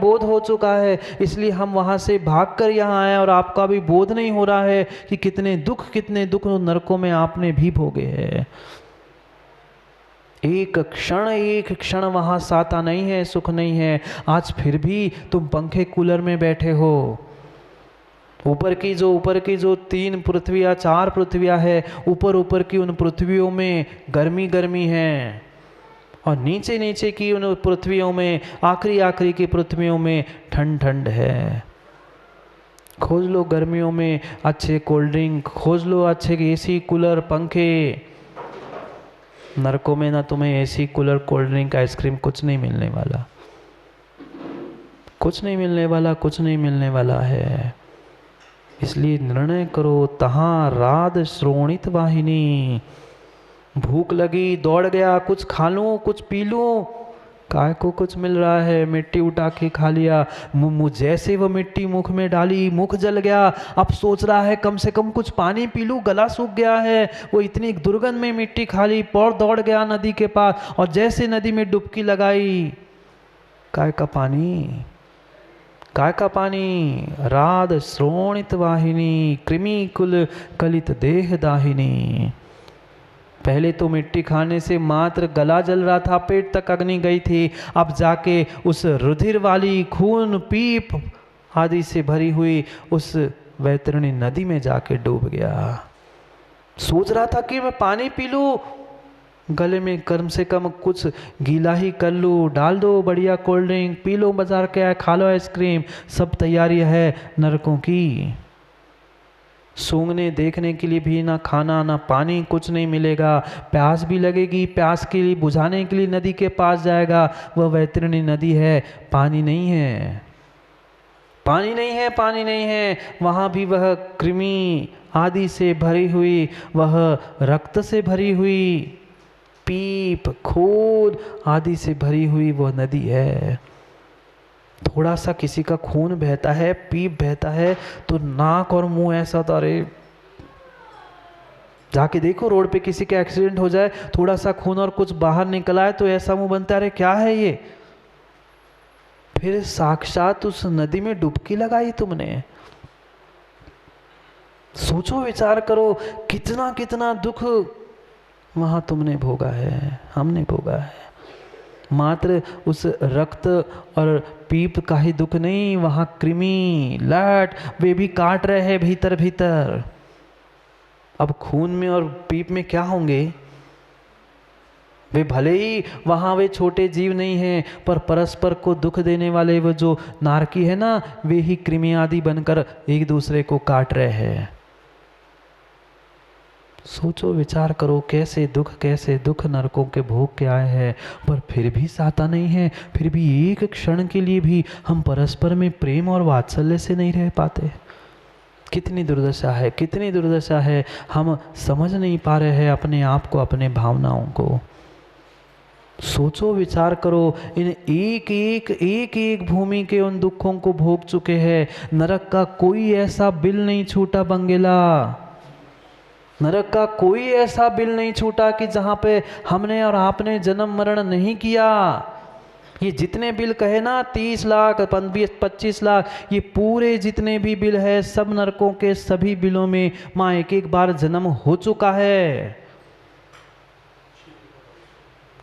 बोध हो चुका है, इसलिए हम वहां से भागकर यहाँ आए और आपका भी बोध नहीं हो रहा है कि कितने दुख नरकों में आपने भी भोगे हैं। एक क्षण वहां साता नहीं है, सुख नहीं है। आज फिर भी तुम पंखे कूलर में बैठे हो। ऊपर की जो 3 पृथ्वियाँ 4 पृथ्वियाँ है, ऊपर की उन पृथ्वियों में गर्मी है, और नीचे की उन पृथ्वियों में, आखिरी की पृथ्वियों में ठंड है। खोज लो गर्मियों में अच्छे कोल्ड ड्रिंक, खोज लो अच्छे एसी कूलर पंखे। नरकों में ना तुम्हें AC cooler cold drink ice cream कुछ नहीं मिलने वाला, कुछ नहीं मिलने वाला है। इसलिए निर्णय करो, तहाँ राध श्रोणित वाहिनी। भूख लगी, दौड़ गया, कुछ खा लूं कुछ पी लूं, काय को कुछ मिल रहा है, मिट्टी उठा के खा लिया। जैसे वो मिट्टी मुख में डाली, मुख जल गया। अब सोच रहा है कम से कम कुछ पानी पी लूं, गला सूख गया है। वो इतनी दुर्गंध में मिट्टी खा ली, और दौड़ गया नदी के पास, और जैसे नदी में डुबकी लगाई, काय का पानी, राध श्रोणित वाहिनी, कृमि कुल कलित देह दाहिनी। पहले तो मिट्टी खाने से मात्र गला जल रहा था, पेट तक अग्नि गई थी। अब जाके उस रुधिर वाली, खून पीप आदि से भरी हुई उस वैतरणी नदी में जाके डूब गया। सोच रहा था कि मैं पानी पी लूं, गले में कम से कम कुछ गीला ही कर लूँ, डाल दो बढ़िया कोल्ड ड्रिंक, पी लो बाजार के आए, खा लो आइसक्रीम, सब तैयारी है नरकों की। सूंघने देखने के लिए भी ना खाना ना पानी, कुछ नहीं मिलेगा। प्यास भी लगेगी, प्यास के लिए बुझाने के लिए नदी के पास जाएगा, वह वैतरणी नदी है, पानी नहीं है, पानी नहीं है। वहाँ भी वह कृमि आदि से भरी हुई, वह रक्त से भरी हुई, पीप खून आदि से भरी हुई वह नदी है। थोड़ा सा किसी का खून बहता है, पीप बहता है, तो नाक और मुंह ऐसा होता, अरे जाके देखो रोड पे किसी का एक्सीडेंट हो जाए, थोड़ा सा खून और कुछ बाहर निकल आए तो ऐसा मुंह बनता है, अरे क्या है ये। फिर साक्षात उस नदी में डुबकी लगाई तुमने। सोचो विचार करो, कितना दुख वहां तुमने भोगा है, हमने भोगा है। मात्र उस रक्त और पीप का ही दुख नहीं, वहां कृमि लट वे भी काट रहे हैं भीतर। अब खून में और पीप में क्या होंगे, वे भले ही वहां वे छोटे जीव नहीं हैं, पर परस्पर को दुख देने वाले वो जो नारकी है ना, वे ही कृमि आदि बनकर एक दूसरे को काट रहे हैं। सोचो विचार करो, कैसे दुख नरकों के भोग के आए हैं, पर फिर भी साता नहीं है। फिर भी एक क्षण के लिए भी हम परस्पर में प्रेम और वात्सल्य से नहीं रह पाते। कितनी दुर्दशा है। हम समझ नहीं पा रहे हैं अपने आप को, अपने भावनाओं को। सोचो विचार करो, इन एक भूमि के उन दुखों को भोग चुके हैं। नरक का कोई ऐसा बिल नहीं छूटा बंगेला, नरक का कोई ऐसा बिल नहीं छूटा कि जहां पे हमने और आपने जन्म मरण नहीं किया। ये जितने बिल कहे ना, 30 लाख 25 लाख, ये पूरे जितने भी बिल है, सब नरकों के सभी बिलों में माँ एक बार जन्म हो चुका है।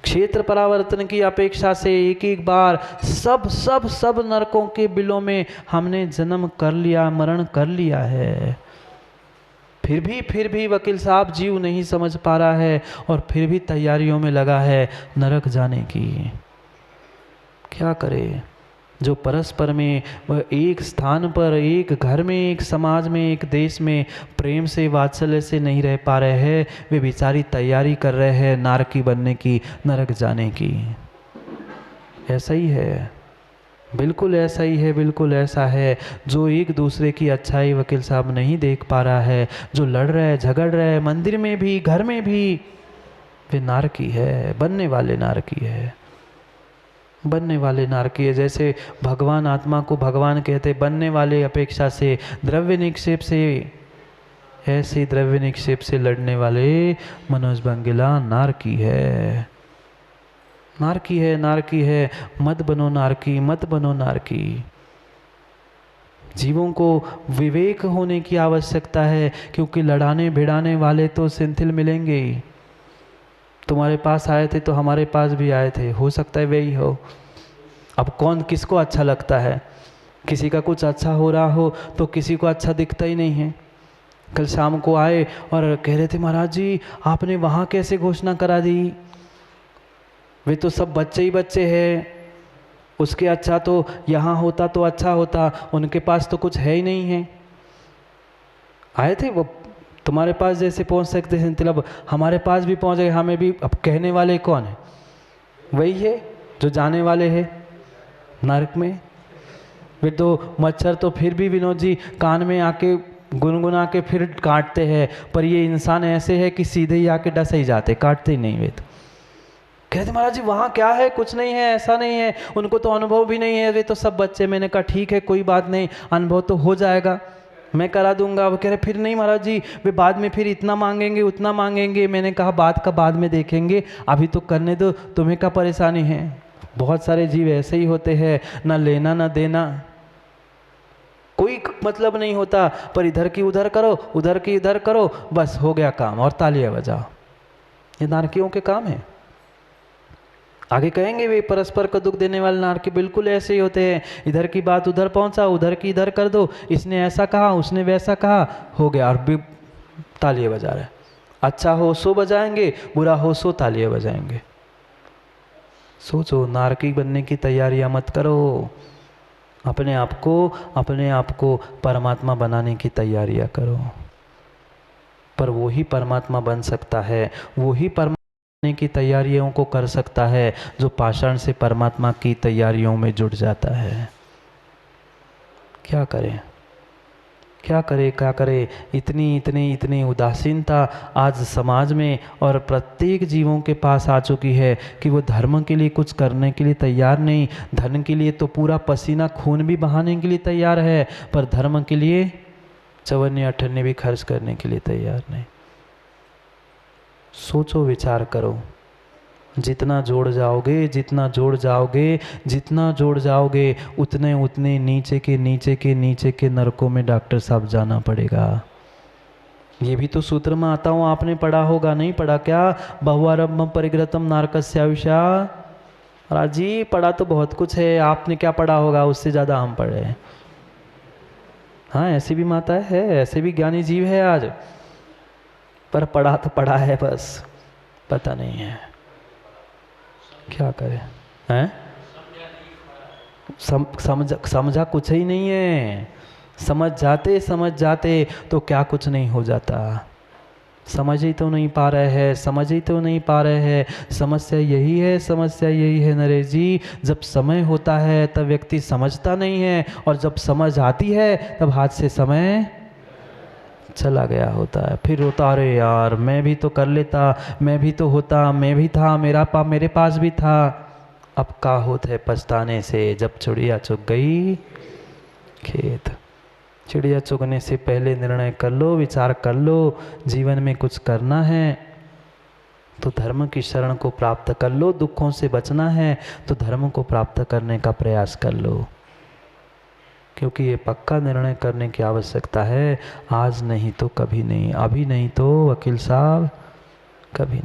क्षेत्र परावर्तन की अपेक्षा से एक बार सब नरकों के बिलों में हमने जन्म कर लिया, मरण कर लिया है। फिर भी वकील साहब जीव नहीं समझ पा रहा है, और फिर भी तैयारियों में लगा है नरक जाने की। क्या करे, जो परस्पर में वह एक स्थान पर, एक घर में, एक समाज में, एक देश में प्रेम से वात्सल्य से नहीं रह पा रहे हैं, वे बेचारी तैयारी कर रहे हैं नारकी बनने की, नरक जाने की। ऐसा ही है, बिल्कुल ऐसा है। जो एक दूसरे की अच्छाई वकील साहब नहीं देख पा रहा है, जो लड़ रहा है, झगड़ रहा है, मंदिर में भी घर में भी, वे नारकी है, बनने वाले नारकी है। जैसे भगवान आत्मा को भगवान कहते, बनने वाले अपेक्षा से, द्रव्य निक्षेप से, ऐसे द्रव्य निक्षेप से लड़ने वाले मनोज बंगेला नारकी है। नारकी है, नारकी है, मत बनो नारकी, मत बनो नारकी। जीवों को विवेक होने की आवश्यकता है, क्योंकि लड़ाने भिड़ाने वाले तो सिंथिल मिलेंगे ही। तुम्हारे पास आए थे तो हमारे पास भी आए थे, हो सकता है वही हो। अब कौन किसको अच्छा लगता है? किसी का कुछ अच्छा हो रहा हो तो किसी को अच्छा दिखता ही नहीं है। कल शाम को आए और कह रहे थे, महाराज जी आपने वहाँ कैसे घोषणा करा दी? वे तो सब बच्चे ही बच्चे हैं, उसके अच्छा तो यहाँ होता तो अच्छा होता, उनके पास तो कुछ है ही नहीं है। आए थे वो तुम्हारे पास जैसे पहुँच सकते हैं, मतलब हमारे पास भी पहुँच गए, हमें भी। अब कहने वाले कौन है? वही है जो जाने वाले हैं नरक में। वे तो मच्छर तो फिर भी विनोद जी कान में आके गुनगुना के फिर काटते हैं, पर ये इंसान ऐसे है कि सीधे ही आके डस ही जाते, काटते ही नहीं। वे तो कहते महाराज जी वहाँ क्या है, कुछ नहीं है, ऐसा नहीं है, उनको तो अनुभव भी नहीं है, वे तो सब बच्चे। मैंने कहा ठीक है कोई बात नहीं, अनुभव तो हो जाएगा, मैं करा दूंगा। वो कह रहे फिर नहीं महाराज जी, वे बाद में फिर इतना मांगेंगे उतना मांगेंगे। मैंने कहा बात का बाद में देखेंगे, अभी तो करने दो, तुम्हें क्या परेशानी है? बहुत सारे जीव ऐसे ही होते हैं, ना लेना ना देना, कोई मतलब नहीं होता, पर इधर की उधर करो, उधर की इधर करो, बस हो गया काम और तालियां बजाओ। ये नारकियों के काम है। आगे कहेंगे वे परस्पर को दुख देने वाले नारकी बिल्कुल ऐसे ही होते हैं। इधर की बात उधर पहुंचा, उधर की इधर कर दो, इसने ऐसा कहा उसने वैसा कहा, हो गया, और भी तालियां बजा रहे। अच्छा हो सो बजाएंगे, बुरा हो सो तालियां बजाएंगे। सोचो, नारकी बनने की तैयारियां मत करो, अपने आप को परमात्मा बनाने की तैयारियां करो। पर वो ही परमात्मा बन सकता है, वो ही परमात्मा बनने की तैयारियों को कर सकता है जो पाषाण से परमात्मा की तैयारियों में जुट जाता है। क्या करें, क्या करे, क्या करे? इतनी उदासीनता आज समाज में और प्रत्येक जीवों के पास आ चुकी है कि वो धर्म के लिए कुछ करने के लिए तैयार नहीं। धन के लिए तो पूरा पसीना खून भी बहाने के लिए तैयार है, पर धर्म के लिए चवन्ने अठन्ने भी खर्च करने के लिए तैयार नहीं। सोचो, विचार करो, जितना जोड़ जाओगे उतने नीचे के नरकों में डॉक्टर साहब जाना पड़ेगा। ये भी तो सूत्र में आता हूँ, आपने पढ़ा होगा, नहीं पढ़ा क्या? बहुआरंभम परिग्रतम नारकस्याविषा। महाराज जी पढ़ा तो बहुत कुछ है, आपने क्या पढ़ा होगा, उससे ज़्यादा हम पढ़े हैं। हाँ ऐसी भी माता है, ऐसे भी ज्ञानी जीव है आज, पर पढ़ा तो पढ़ा है, बस पता नहीं है क्या करें। हैं? समझा कुछ ही नहीं है। समझ जाते तो क्या कुछ नहीं हो जाता। समझ ही तो नहीं पा रहे हैं। समस्या यही है नरेश जी, जब समय होता है तब व्यक्ति समझता नहीं है, और जब समझ आती है तब हाथ से समय चला गया होता है। फिर रोता, अरे यार मैं भी तो कर लेता, मैं भी तो होता, मैं भी था, मेरे पास भी था। अब का होत है पछताने से, जब चिड़िया चुग गई खेत। चिड़िया चुगने से पहले निर्णय कर लो, विचार कर लो, जीवन में कुछ करना है तो धर्म की शरण को प्राप्त कर लो, दुखों से बचना है तो धर्म को प्राप्त करने का प्रयास कर लो, क्योंकि ये पक्का निर्णय करने की आवश्यकता है। आज नहीं तो कभी नहीं, अभी नहीं तो वकील साहब कभी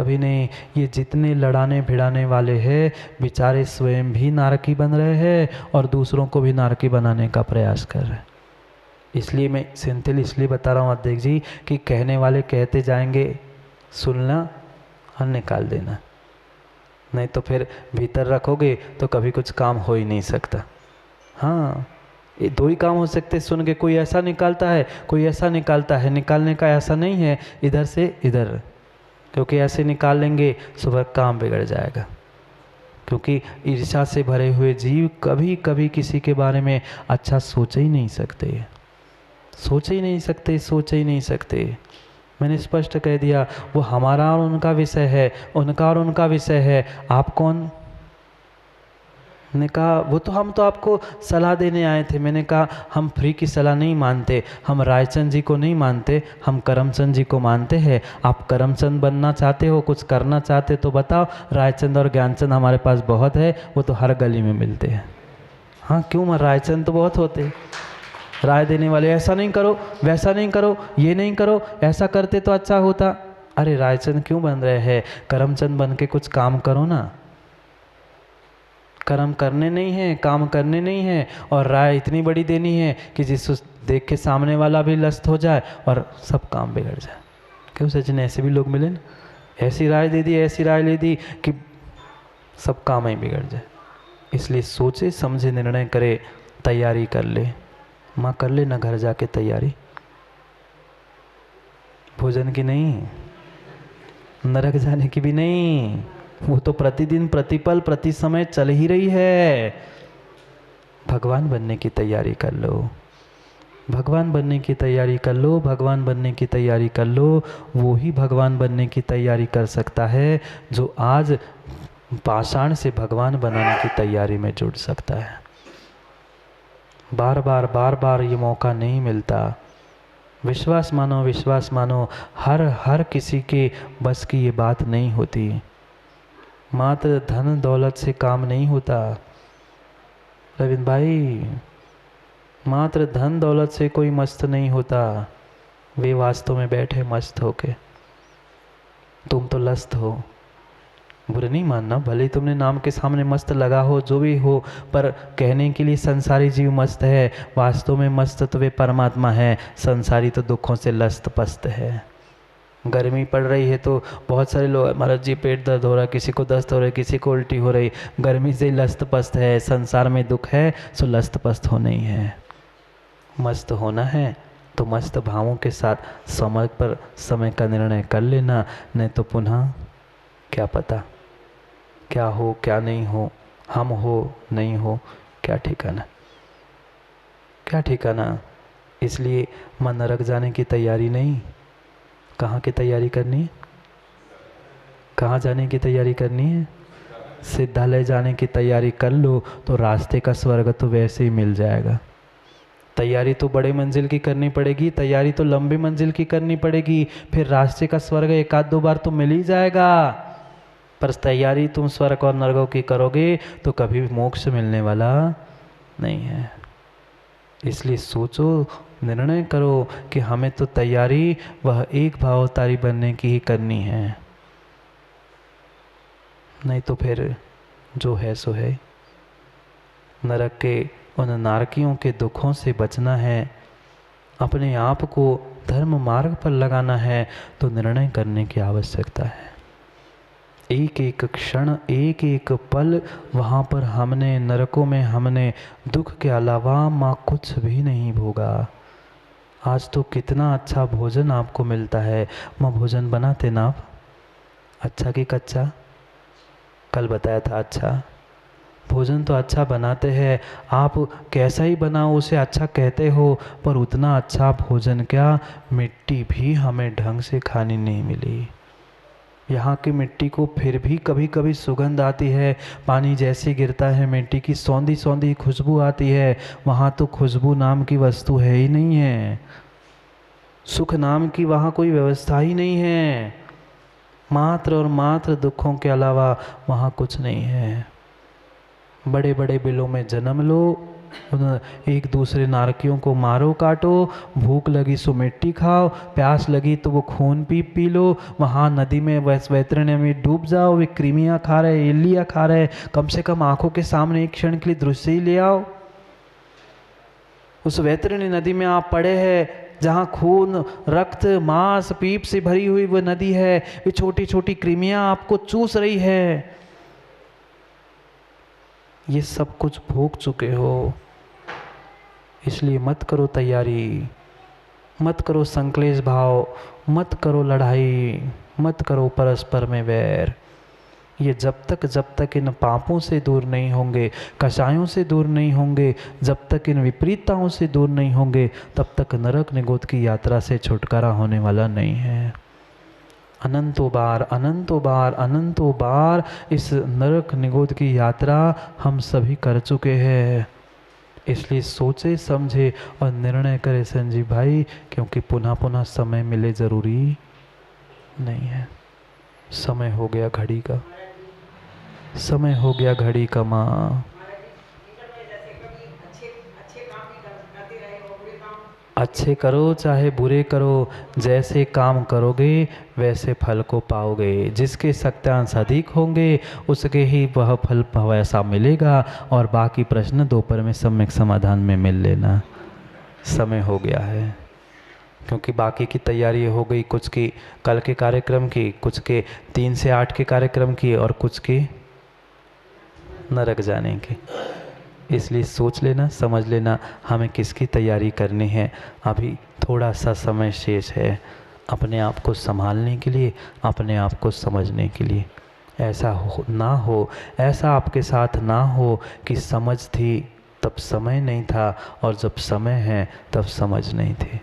नहीं। ये जितने लड़ाने भिड़ाने वाले हैं बेचारे स्वयं भी नारकी बन रहे हैं और दूसरों को भी नारकी बनाने का प्रयास कर रहे हैं। इसलिए मैं सिंथिल इसलिए बता रहा हूँ अध्यक्ष जी कि कहने वाले कहते जाएंगे, सुनना और निकाल देना, नहीं तो फिर भीतर रखोगे तो कभी कुछ काम हो ही नहीं सकता। हाँ ये दो ही काम हो सकते सुन के, कोई ऐसा निकालता है, कोई ऐसा निकालता है। निकालने का ऐसा नहीं है इधर से इधर, क्योंकि ऐसे निकाल लेंगे सुबह काम बिगड़ जाएगा। क्योंकि ईर्ष्या से भरे हुए जीव कभी कभी किसी के बारे में अच्छा सोच ही नहीं सकते। मैंने स्पष्ट कह दिया, वो हमारा और उनका विषय है, उनका और उनका विषय है। आप कौन? ने कहा वो तो हम तो आपको सलाह देने आए थे। मैंने कहा हम फ्री की सलाह नहीं मानते, हम रायचंद जी को नहीं मानते, हम करमचंद जी को मानते हैं। आप करमचंद बनना चाहते हो, कुछ करना चाहते तो बताओ, रायचंद और ज्ञानचंद हमारे पास बहुत है, वो तो हर गली में मिलते हैं। हाँ क्यों, रायचंद तो बहुत होते, राय देने वाले, ऐसा नहीं करो, वैसा नहीं करो, ये नहीं करो, ऐसा करते तो अच्छा होता। अरे रायचंद क्यों बन रहे हैं, करमचंद बन के कुछ काम करो ना। कर्म करने नहीं है, काम करने नहीं है, और राय इतनी बड़ी देनी है कि जिस देख के सामने वाला भी लस्त हो जाए और सब काम बिगड़ जाए। क्यों सचिन, ऐसे भी लोग मिले ना, ऐसी राय दे दी, ऐसी राय ले दी कि सब काम ही बिगड़ जाए। इसलिए सोचे समझे निर्णय करे, तैयारी कर ले। माँ कर ले ना घर जाके तैयारी, भोजन की नहीं, नरक जाने की भी नहीं, वो तो प्रतिदिन प्रतिपल प्रति समय चल ही रही है। भगवान बनने की तैयारी कर लो, भगवान बनने की तैयारी कर लो, भगवान बनने की तैयारी कर लो। वो ही भगवान बनने की तैयारी कर सकता है जो आज पाषाण से भगवान बनाने की तैयारी में जुड़ सकता है। बार बार ये मौका नहीं मिलता। विश्वास मानो, विश्वास मानो, हर किसी के बस की ये बात नहीं होती। मात्र धन दौलत से काम नहीं होता रविंद्र भाई, मात्र धन दौलत से कोई मस्त नहीं होता। वे वास्तव में बैठे मस्त होके, तुम तो लस्त हो। बुरा नहीं मानना, भले ही तुमने नाम के सामने मस्त लगा हो, जो भी हो, पर कहने के लिए संसारी जीव मस्त है, वास्तव में मस्त तो वे परमात्मा है। संसारी तो दुखों से लस्त पस्त है। गर्मी पड़ रही है तो बहुत सारे लोग, महाराज जी पेट दर्द हो रहा है, किसी को दस्त हो रहा है, किसी को उल्टी हो रही, गर्मी से लस्त पस्त है। संसार में दुख है सो लस्त पस्त होना ही है। मस्त होना है तो मस्त भावों के साथ समय पर समय का निर्णय कर लेना, नहीं तो पुनः क्या पता क्या हो क्या नहीं हो, हम हो नहीं हो, क्या ठिकाना, क्या ठिकाना। इसलिए मन नरक जाने की तैयारी नहीं, कहाँ की तैयारी करनी है, कहाँ जाने की तैयारी करनी है, सिद्धालय जाने की तैयारी कर लो तो रास्ते का स्वर्ग तो वैसे ही मिल जाएगा। तैयारी तो बड़े मंजिल की करनी पड़ेगी, तैयारी तो लंबी मंजिल की करनी पड़ेगी, फिर रास्ते का स्वर्ग एक आध दो बार तो मिल ही जाएगा। पर तैयारी तुम स्वर्ग और नरकों की करोगे तो कभी मोक्ष मिलने वाला नहीं है। इसलिए सोचो, निर्णय करो कि हमें तो तैयारी वह एक भावावतारी बनने की ही करनी है, नहीं तो फिर जो है सो है। नरक के उन नारकियों के दुखों से बचना है, अपने आप को धर्म मार्ग पर लगाना है, तो निर्णय करने की आवश्यकता है। एक एक क्षण, एक एक पल वहाँ पर हमने, नरकों में हमने दुख के अलावा माँ कुछ भी नहीं भोगा। आज तो कितना अच्छा भोजन आपको मिलता है। माँ भोजन बनाते ना आप, अच्छा कि कच्चा? कल बताया था अच्छा। भोजन तो अच्छा बनाते हैं, आप कैसा ही बनाओ उसे अच्छा कहते हो, पर उतना अच्छा भोजन क्या, मिट्टी भी हमें ढंग से खानी नहीं मिली। यहाँ की मिट्टी को फिर भी कभी कभी सुगंध आती है, पानी जैसे गिरता है मिट्टी की सौंधी सौंधी खुशबू आती है। वहाँ तो खुशबू नाम की वस्तु है ही नहीं है, सुख नाम की वहाँ कोई व्यवस्था ही नहीं है। मात्र और मात्र दुखों के अलावा वहाँ कुछ नहीं है। बड़े बड़े बिलों में जन्म लो, एक दूसरे नारकियों को मारो काटो, भूख लगी सो मिट्टी खाओ, प्यास लगी तो वो खून पी लो, वहाँ नदी में वैतरणी में डूब जाओ, वे कृमियाँ खा रहे, इल्लियाँ खा रहे, कम से कम आंखों के सामने एक क्षण के लिए दृश्य ही ले आओ। उस वैतरणी नदी में आप पड़े हैं जहाँ खून रक्त मांस पीप से भरी हुई वो नदी है, वे छोटी छोटी कृमियाँ आपको चूस रही है, ये सब कुछ भोग चुके हो। इसलिए मत करो तैयारी, मत करो संक्लेश भाव, मत करो लड़ाई, मत करो परस्पर में वैर। ये जब तक इन पापों से दूर नहीं होंगे, कषायों से दूर नहीं होंगे, जब तक इन विपरीतताओं से दूर नहीं होंगे, तब तक नरक निगोद की यात्रा से छुटकारा होने वाला नहीं है। अनंतों बार अनंतों बार अनंतों बार इस नरक निगोद की यात्रा हम सभी कर चुके हैं। इसलिए सोचे समझे और निर्णय करे संजीव भाई, क्योंकि पुनः पुनः समय मिले ज़रूरी नहीं है। समय हो गया घड़ी का, समय हो गया घड़ी का माँ। अच्छे करो चाहे बुरे करो, जैसे काम करोगे वैसे फल को पाओगे। जिसके सत्यांश अधिक होंगे उसके ही वह फल वैसा मिलेगा। और बाकी प्रश्न दोपहर में सम्यक समाधान में मिल लेना। समय हो गया है, क्योंकि बाकी की तैयारी हो गई, कुछ की कल के कार्यक्रम की, कुछ के 3 से 8 के कार्यक्रम की, और कुछ की नरक जाने की। इसलिए सोच लेना, समझ लेना हमें किसकी तैयारी करनी है। अभी थोड़ा सा समय शेष है अपने आप को संभालने के लिए, अपने आप को समझने के लिए। ऐसा ना हो, ऐसा आपके साथ ना हो कि समझ थी तब समय नहीं था, और जब समय है तब समझ नहीं थी।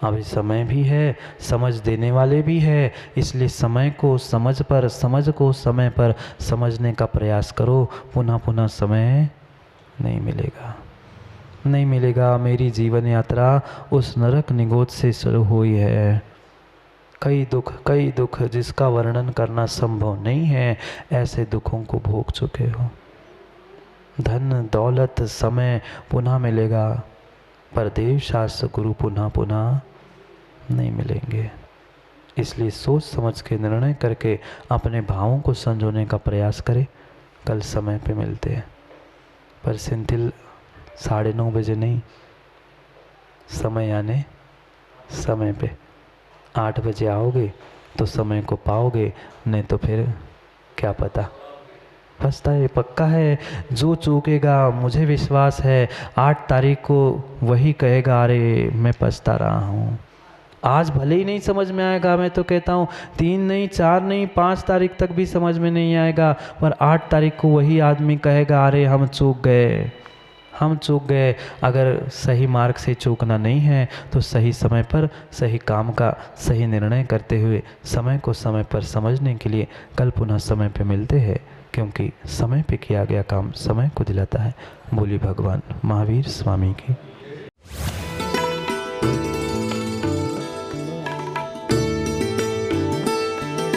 अभी समय भी है, समझ देने वाले भी है। इसलिए समय को समझ पर, समझ को समय पर समझने का प्रयास करो। पुनः पुनः समय नहीं मिलेगा, नहीं मिलेगा। मेरी जीवन यात्रा उस नरक निगोद से शुरू हुई है। कई दुख जिसका वर्णन करना संभव नहीं है, ऐसे दुखों को भोग चुके हो। धन दौलत समय पुनः मिलेगा, पर देव शास्त्र गुरु पुनः पुनः नहीं मिलेंगे। इसलिए सोच समझ के निर्णय करके अपने भावों को संजोने का प्रयास करें। कल समय पे मिलते हैं, पर सिंथिल 9:30 बजे नहीं, समय आने समय पे 8 बजे आओगे तो समय को पाओगे, नहीं तो फिर क्या पता। पछताए पक्का है, जो चूकेगा मुझे विश्वास है 8 तारीख को वही कहेगा अरे मैं पछता रहा हूँ। आज भले ही नहीं समझ में आएगा, मैं तो कहता हूँ 3 नहीं 4 नहीं 5 तारीख तक भी समझ में नहीं आएगा, पर 8 तारीख को वही आदमी कहेगा अरे हम चूक गए, हम चूक गए। अगर सही मार्ग से चूकना नहीं है तो सही समय पर सही काम का सही निर्णय करते हुए समय को समय पर समझने के लिए कल पुनः समय पे मिलते हैं, क्योंकि समय पे किया गया काम समय को दिलाता है। बोली भगवान महावीर स्वामी की।